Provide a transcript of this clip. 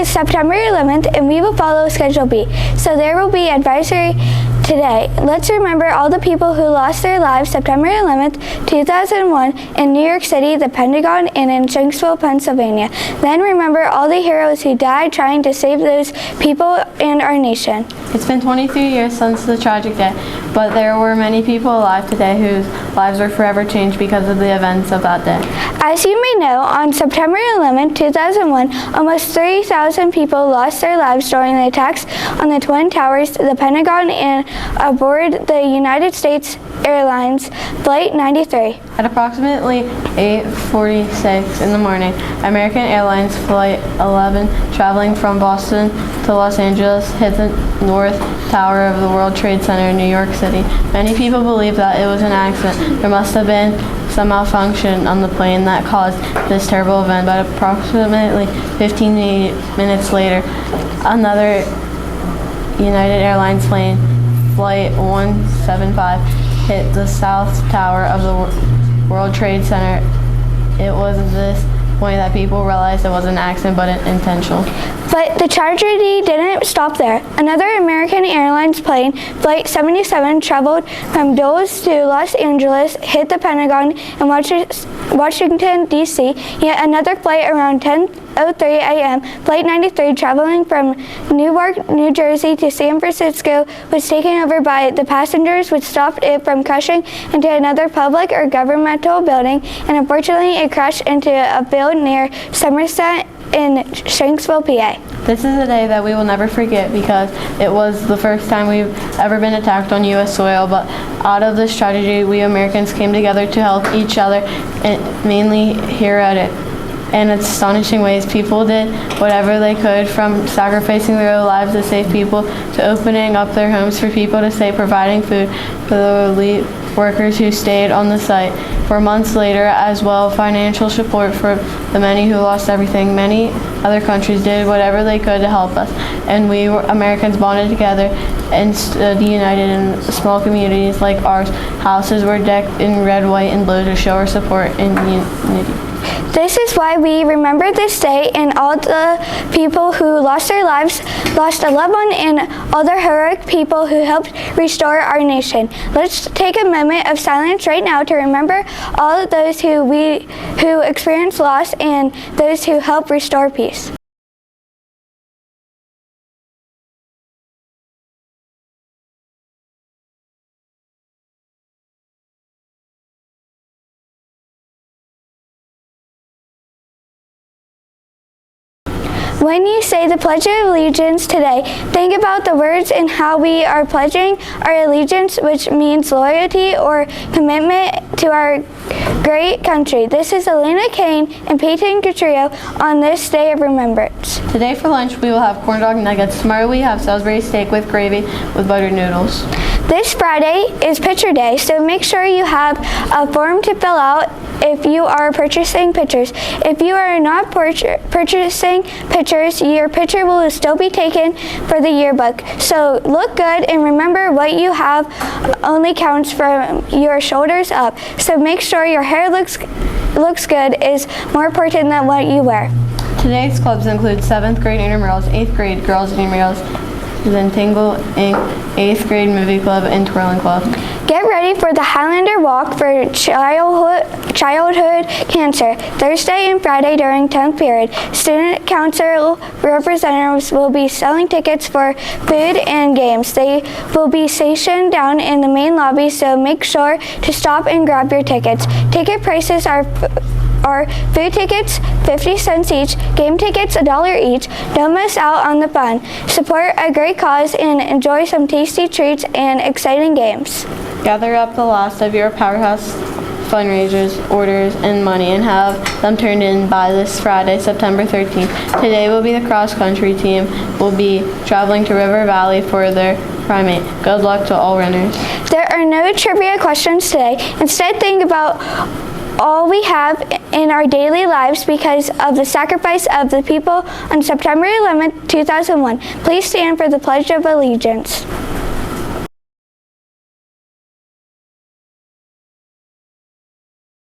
is September 11th and we will follow Schedule B, so there will be advisory today. Let's remember all the people who lost their lives September 11th, 2001 in New York City, the Pentagon, and in Shanksville, Pennsylvania. Then remember all the heroes who died trying to save those people and our nation. It's been 23 years since the tragic day, but there were many people alive today whose lives were forever changed because of the events of that day. As you may know, on September 11, 2001, almost 3,000 people lost their lives during the attacks on the Twin Towers, the Pentagon, and aboard the United States Airlines Flight 93. At approximately 8:46 in the morning, American Airlines Flight 11, traveling from Boston to Los Angeles, hit the North Tower of the World Trade Center in New York City. Many people believe that it was an accident. There must have been some malfunction on the plane that caused this terrible event, but approximately 15 minutes later, another United Airlines plane, Flight 175, hit the South Tower of the World Trade Center. It was at this point that people realized it was an accident but intentional. But the tragedy didn't stop there. Another American Airlines plane, Flight 77, traveled from Dulles to Los Angeles, hit the Pentagon in Washington, D.C. Yet another flight around 10:03 a.m., Flight 93, traveling from Newark, New Jersey to San Francisco, was taken over by the passengers, which stopped it from crashing into another public or governmental building, and unfortunately it crashed into a field near Somerset in Shanksville, PA. This is a day that we will never forget because it was the first time we've ever been attacked on U.S. soil, but out of this tragedy, we Americans came together to help each other, and mainly here at it. In astonishing ways, people did whatever they could, from sacrificing their lives to save people to opening up their homes for people to stay, providing food for the relief workers who stayed on the site for months later, as well financial support for the many who lost everything. Many other countries did whatever they could to help us, and we Americans bonded together and stood united in small communities like ours. Houses were decked in red, white, and blue to show our support and unity. This is why we remember this day and all the people who lost their lives, lost a loved one, and all the heroic people who helped restore our nation. Let's take a moment of silence right now to remember all of those who experienced loss and those who helped restore peace. When you say the Pledge of Allegiance today, think about the words and how we are pledging our allegiance, which means loyalty or commitment to our great country. This is Elena Kane and Peyton Catrio on this day of remembrance. Today for lunch, we will have corn dog nuggets. Tomorrow we have Salisbury steak with gravy with buttered noodles. This Friday is Picture Day, so make sure you have a form to fill out if you are purchasing pictures. If you are not purchasing pictures, your picture will still be taken for the yearbook. So look good and remember what you have only counts from your shoulders up. So make sure your hair looks good is more important than what you wear. Today's clubs include 7th grade intramurals, 8th grade girls intramurals, then Tingle Inc., 8th grade movie club, and twirling club. Get ready for the Highlander Walk for childhood cancer, Thursday and Friday during 10th period. Student council representatives will be selling tickets for food and games. They will be stationed down in the main lobby, so make sure to stop and grab your tickets. Ticket prices are food tickets 50 cents each, game tickets $1 each. Don't miss out on the fun. Support a great cause and enjoy some tasty treats and exciting games. Gather up the last of your Powerhouse fundraisers, orders, and money and have them turned in by this Friday, September 13th. Today will be the cross-country team will be traveling to River Valley for their primate. Good luck to all runners. There are no trivia questions today. Instead, think about all we have in our daily lives because of the sacrifice of the people on September 11, 2001. Please stand for the Pledge of Allegiance.